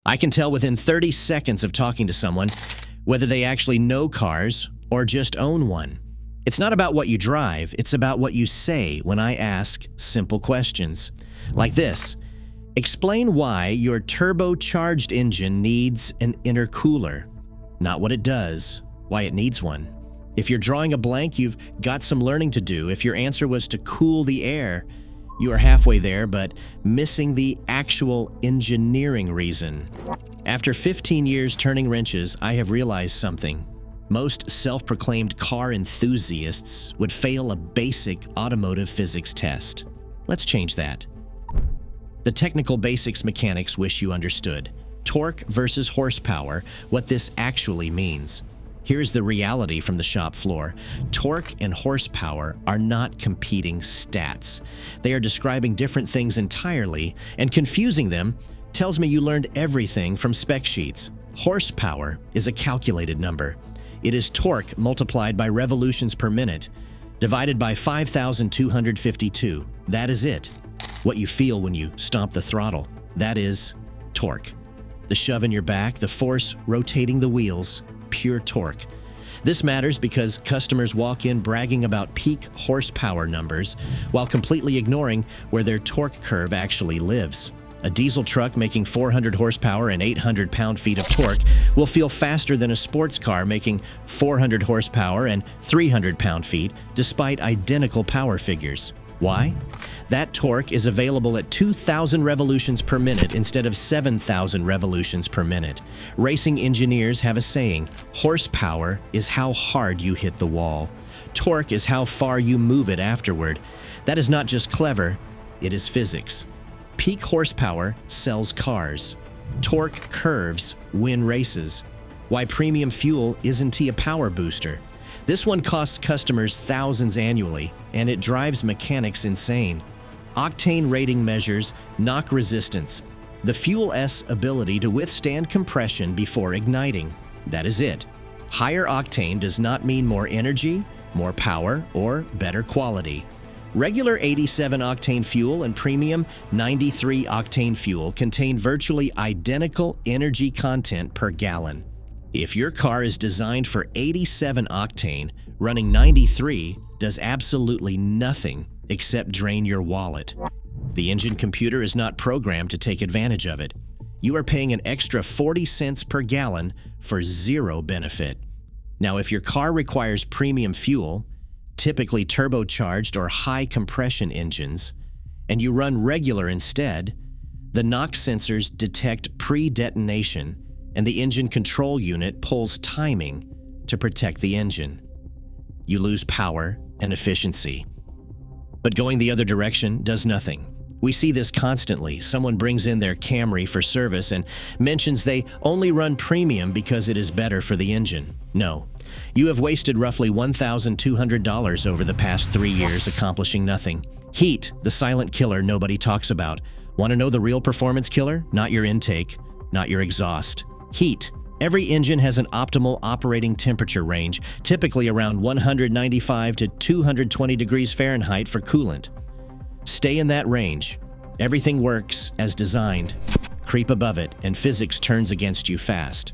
I can tell within 30 seconds of talking to someone whether they actually know cars or just own one. It's not about what you drive, it's about what you say when I ask simple questions. Like this: explain why your turbocharged engine needs an intercooler. Not what it does, why it needs one. If you're drawing a blank, you've got some learning to do. If your answer was to cool the air, you are halfway there, but missing the actual engineering reason. After 15 years turning wrenches, I have realized something. Most self-proclaimed car enthusiasts would fail a basic automotive physics test. Let's change that. The technical basics mechanics wish you understood. Torque versus horsepower, what this actually means. Here's the reality from the shop floor. Torque and horsepower are not competing stats. They are describing different things entirely, and confusing them tells me you learned everything from spec sheets. Horsepower is a calculated number. It is torque multiplied by revolutions per minute, divided by 5,252. That is it. What you feel when you stomp the throttle. That is torque. The shove in your back, the force rotating the wheels, pure torque. This matters because customers walk in bragging about peak horsepower numbers while completely ignoring where their torque curve actually lives. A diesel truck making 400 horsepower and 800 pound-feet of torque will feel faster than a sports car making 400 horsepower and 300 pound-feet despite identical power figures. Why? That torque is available at 2,000 revolutions per minute instead of 7,000 revolutions per minute. Racing engineers have a saying: horsepower is how hard you hit the wall. Torque is how far you move it afterward. That is not just clever, it is physics. Peak horsepower sells cars. Torque curves win races. Why premium fuel isn't a power booster? This one costs customers thousands annually, and it drives mechanics insane. Octane rating measures knock resistance, the fuel's ability to withstand compression before igniting. That is it. Higher octane does not mean more energy, more power, or better quality. Regular 87 octane fuel and premium 93 octane fuel contain virtually identical energy content per gallon. If your car is designed for 87 octane, running 93 does absolutely nothing except drain your wallet. The engine computer is not programmed to take advantage of it. You are paying an extra 40 cents per gallon for zero benefit. Now, if your car requires premium fuel, typically turbocharged or high compression engines, and you run regular instead, the NOx sensors detect pre-detonation and the engine control unit pulls timing to protect the engine. You lose power and efficiency. But going the other direction does nothing. We see this constantly. Someone brings in their Camry for service and mentions they only run premium because it is better for the engine. No. You have wasted roughly $1,200 over the past 3 years accomplishing nothing. Heat, the silent killer nobody talks about. Want to know the real performance killer? Not your intake, not your exhaust. Heat. Every engine has an optimal operating temperature range, typically around 195 to 220 degrees Fahrenheit for coolant. Stay in that range. Everything works as designed. Creep above it, and physics turns against you fast.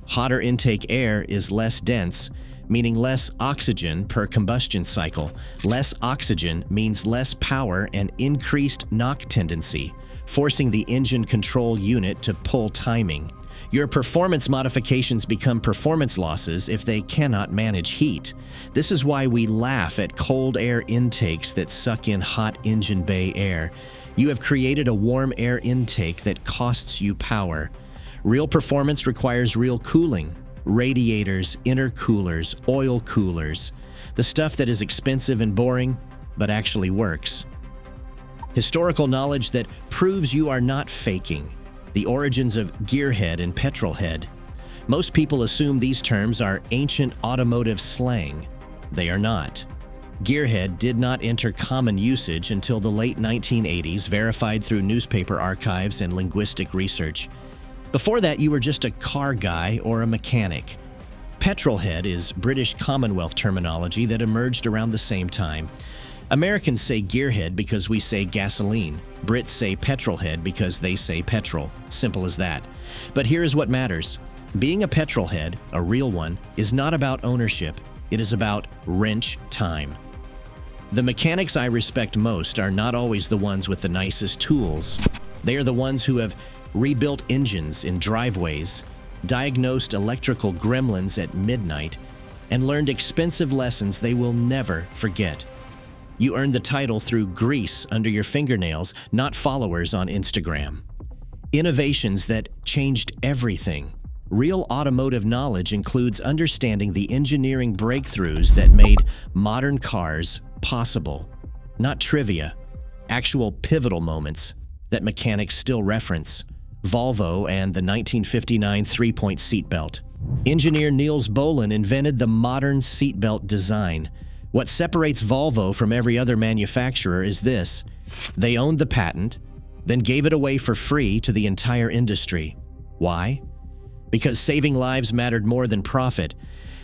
Hotter intake air is less dense, meaning less oxygen per combustion cycle. Less oxygen means less power and increased knock tendency, forcing the engine control unit to pull timing. Your performance modifications become performance losses if they cannot manage heat. This is why we laugh at cold air intakes that suck in hot engine bay air. You have created a warm air intake that costs you power. Real performance requires real cooling. Radiators, intercoolers, oil coolers. The stuff that is expensive and boring, but actually works. Historical knowledge that proves you are not faking. The origins of Gearhead and PETROL. Most people assume these terms are ancient automotive slang. They are not. Gearhead did not enter common usage until the late 1980s, verified through newspaper archives and linguistic research. Before that, you were just a car guy or a mechanic. Petrolhead is British Commonwealth terminology that emerged around the same time. Americans say gearhead because we say gasoline. Brits say petrolhead because they say petrol. Simple as that. But here is what matters. Being a petrolhead, a real one, is not about ownership. It is about wrench time. The mechanics I respect most are not always the ones with the nicest tools. They are the ones who have rebuilt engines in driveways, diagnosed electrical gremlins at midnight, and learned expensive lessons they will never forget. You earned the title through grease under your fingernails, not followers on Instagram. Innovations that changed everything. Real automotive knowledge includes understanding the engineering breakthroughs that made modern cars possible. Not trivia, actual pivotal moments that mechanics still reference. Volvo and the 1959 three-point seatbelt. Engineer Niels Bohlin invented the modern seatbelt design. What separates Volvo from every other manufacturer is this: they owned the patent, then gave it away for free to the entire industry. Why? Because saving lives mattered more than profit.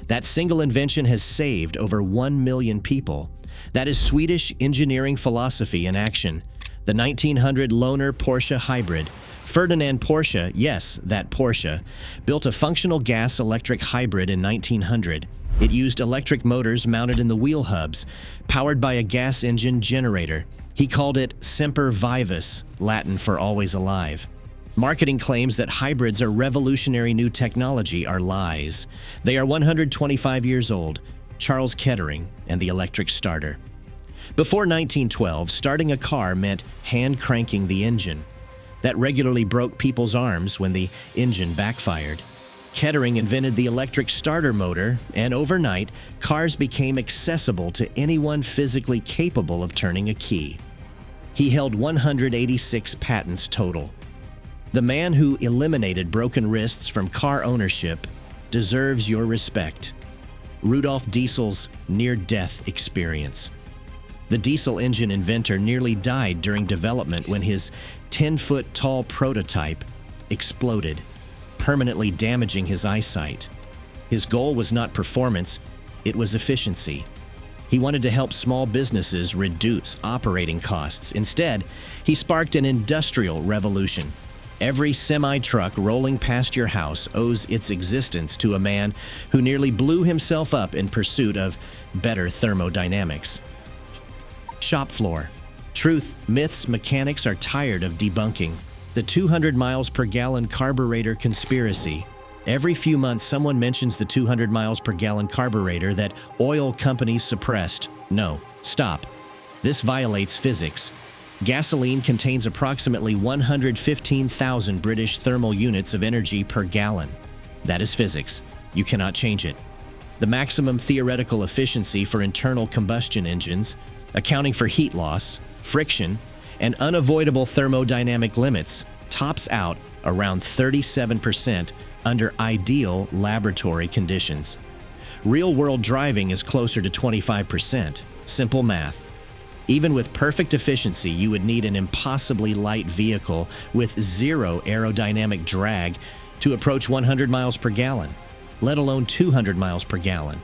That single invention has saved over 1 million people. That is Swedish engineering philosophy in action. The 1900 Lohner Porsche hybrid. Ferdinand Porsche, yes, that Porsche, built a functional gas-electric hybrid in 1900. It used electric motors mounted in the wheel hubs, powered by a gas engine generator. He called it Semper Vivus, Latin for always alive. Marketing claims that hybrids are revolutionary new technology are lies. They are 125 years old. Charles Kettering and the electric starter. Before 1912, starting a car meant hand-cranking the engine. That regularly broke people's arms when the engine backfired. Kettering invented the electric starter motor, and overnight, cars became accessible to anyone physically capable of turning a key. He held 186 patents total. The man who eliminated broken wrists from car ownership deserves your respect. Rudolf Diesel's near-death experience. The diesel engine inventor nearly died during development when his 10-foot-tall prototype exploded, permanently damaging his eyesight. His goal was not performance, it was efficiency. He wanted to help small businesses reduce operating costs. Instead, he sparked an industrial revolution. Every semi-truck rolling past your house owes its existence to a man who nearly blew himself up in pursuit of better thermodynamics. Shop floor. Truth, myths, mechanics are tired of debunking. The 200 miles per gallon carburetor conspiracy. Every few months, someone mentions the 200 miles per gallon carburetor that oil companies suppressed. No, stop. This violates physics. Gasoline contains approximately 115,000 British thermal units of energy per gallon. That is physics. You cannot change it. The maximum theoretical efficiency for internal combustion engines, accounting for heat loss, friction, and unavoidable thermodynamic limits, tops out around 37% under ideal laboratory conditions. Real-world driving is closer to 25%. Simple math. Even with perfect efficiency, you would need an impossibly light vehicle with zero aerodynamic drag to approach 100 miles per gallon, let alone 200 miles per gallon.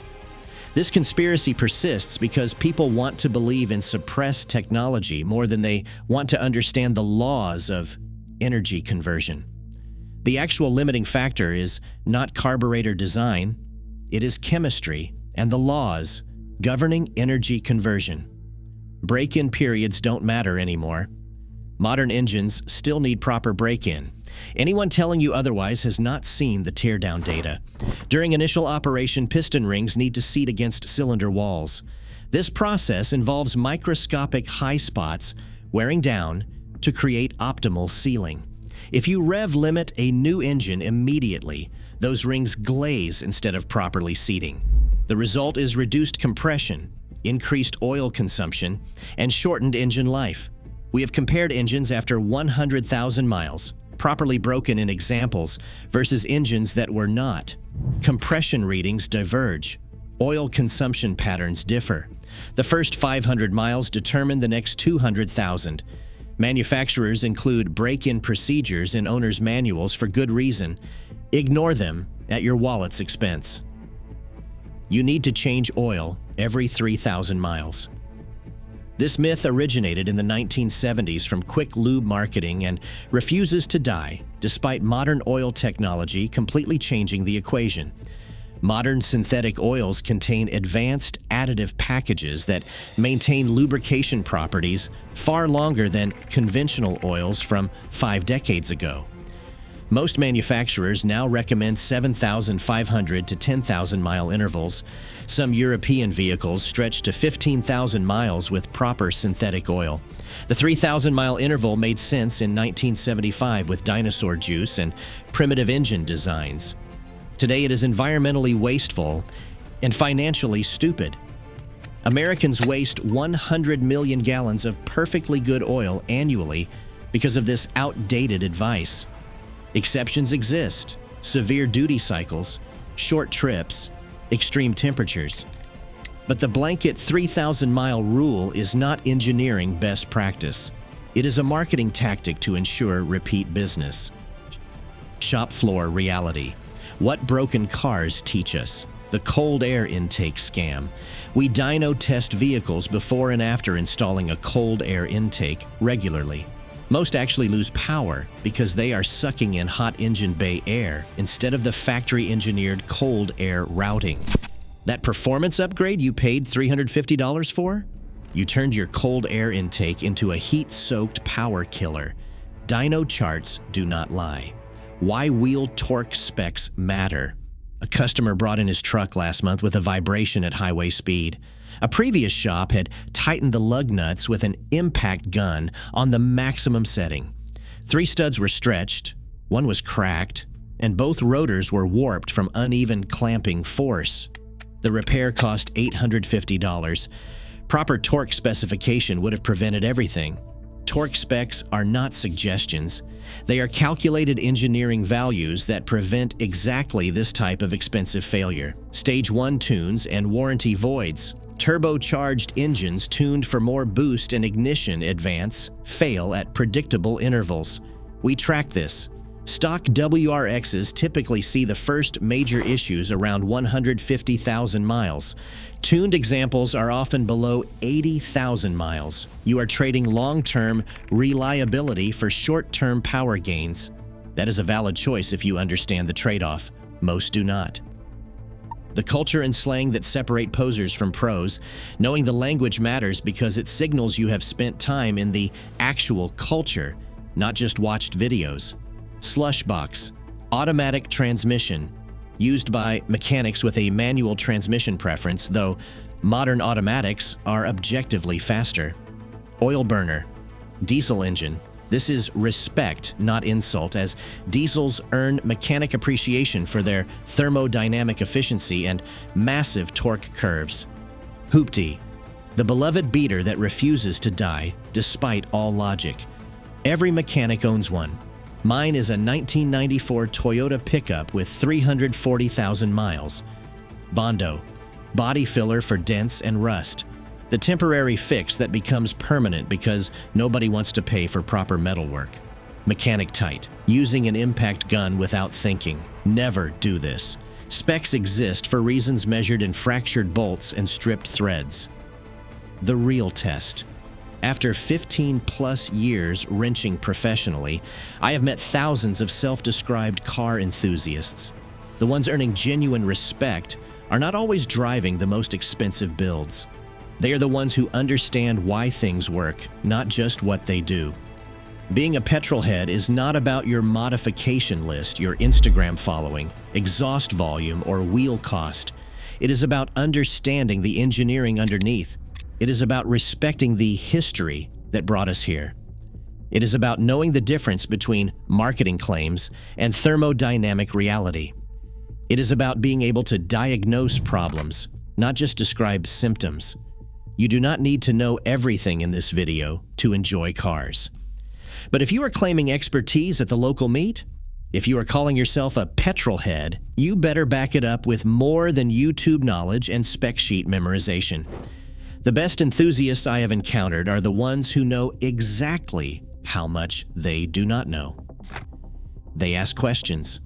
This conspiracy persists because people want to believe in suppressed technology more than they want to understand the laws of energy conversion. The actual limiting factor is not carburetor design, it is chemistry and the laws governing energy conversion. Break-in periods don't matter anymore. Modern engines still need proper break-in. Anyone telling you otherwise has not seen the teardown data. During initial operation, piston rings need to seat against cylinder walls. This process involves microscopic high spots wearing down to create optimal sealing. If you rev limit a new engine immediately, those rings glaze instead of properly seating. The result is reduced compression, increased oil consumption, and shortened engine life. We have compared engines after 100,000 miles, properly broken in examples, versus engines that were not. Compression readings diverge. Oil consumption patterns differ. The first 500 miles determine the next 200,000. Manufacturers include break-in procedures in owner's manuals for good reason. Ignore them at your wallet's expense. You need to change oil every 3,000 miles. This myth originated in the 1970s from quick lube marketing and refuses to die, despite modern oil technology completely changing the equation. Modern synthetic oils contain advanced additive packages that maintain lubrication properties far longer than conventional oils from 5 decades ago. Most manufacturers now recommend 7,500 to 10,000-mile intervals. Some European vehicles stretch to 15,000 miles with proper synthetic oil. The 3,000-mile interval made sense in 1975 with dinosaur juice and primitive engine designs. Today it is environmentally wasteful and financially stupid. Americans waste 100 million gallons of perfectly good oil annually because of this outdated advice. Exceptions exist: severe duty cycles, short trips, extreme temperatures. But the blanket 3,000-mile rule is not engineering best practice. It is a marketing tactic to ensure repeat business. Shop floor reality. What broken cars teach us. The cold air intake scam. We dyno test vehicles before and after installing a cold air intake regularly. Most actually lose power because they are sucking in hot engine bay air instead of the factory-engineered cold air routing. That performance upgrade you paid $350 for? You turned your cold air intake into a heat-soaked power killer. Dyno charts do not lie. Why wheel torque specs matter. A customer brought in his truck last month with a vibration at highway speed. A previous shop had tightened the lug nuts with an impact gun on the maximum setting. 3 studs were stretched, 1 was cracked, and both rotors were warped from uneven clamping force. The repair cost $850. Proper torque specification would have prevented everything. Torque specs are not suggestions. They are calculated engineering values that prevent exactly this type of expensive failure. Stage 1 tunes and warranty voids. Turbocharged engines tuned for more boost and ignition advance fail at predictable intervals. We track this. Stock WRXs typically see the first major issues around 150,000 miles. Tuned examples are often below 80,000 miles. You are trading long-term reliability for short-term power gains. That is a valid choice if you understand the trade-off. Most do not. The culture and slang that separate posers from pros. Knowing the language matters because it signals you have spent time in the actual culture, not just watched videos. Slush box, automatic transmission, used by mechanics with a manual transmission preference, though modern automatics are objectively faster. Oil burner, diesel engine. This is respect, not insult, as diesels earn mechanic appreciation for their thermodynamic efficiency and massive torque curves. Hoopty, the beloved beater that refuses to die despite all logic. Every mechanic owns one. Mine is a 1994 Toyota pickup with 340,000 miles. Bondo, body filler for dents and rust. The temporary fix that becomes permanent because nobody wants to pay for proper metal work. Mechanic tight, using an impact gun without thinking. Never do this. Specs exist for reasons measured in fractured bolts and stripped threads. The real test. After 15-plus years wrenching professionally, I have met thousands of self-described car enthusiasts. The ones earning genuine respect are not always driving the most expensive builds. They are the ones who understand why things work, not just what they do. Being a petrol head is not about your modification list, your Instagram following, exhaust volume, or wheel cost. It is about understanding the engineering underneath. It is about respecting the history that brought us here. It is about knowing the difference between marketing claims and thermodynamic reality. It is about being able to diagnose problems, not just describe symptoms. You do not need to know everything in this video to enjoy cars. But if you are claiming expertise at the local meet, if you are calling yourself a petrol head, you better back it up with more than YouTube knowledge and spec sheet memorization. The best enthusiasts I have encountered are the ones who know exactly how much they do not know. They ask questions.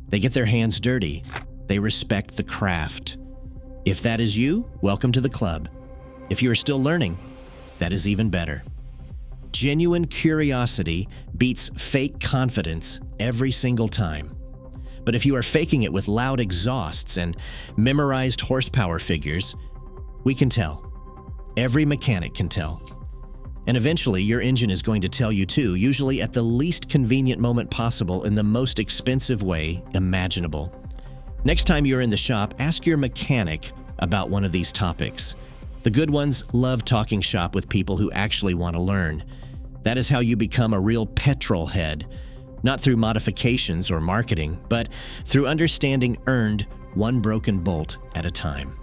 They get their hands dirty. They respect the craft. If that is you, welcome to the club. If you are still learning, that is even better. Genuine curiosity beats fake confidence every single time. But if you are faking it with loud exhausts and memorized horsepower figures, we can tell. Every mechanic can tell. And eventually, your engine is going to tell you too, usually at the least convenient moment possible in the most expensive way imaginable. Next time you're in the shop, ask your mechanic about one of these topics. The good ones love talking shop with people who actually want to learn. That is how you become a real petrol head, not through modifications or marketing, but through understanding earned one broken bolt at a time.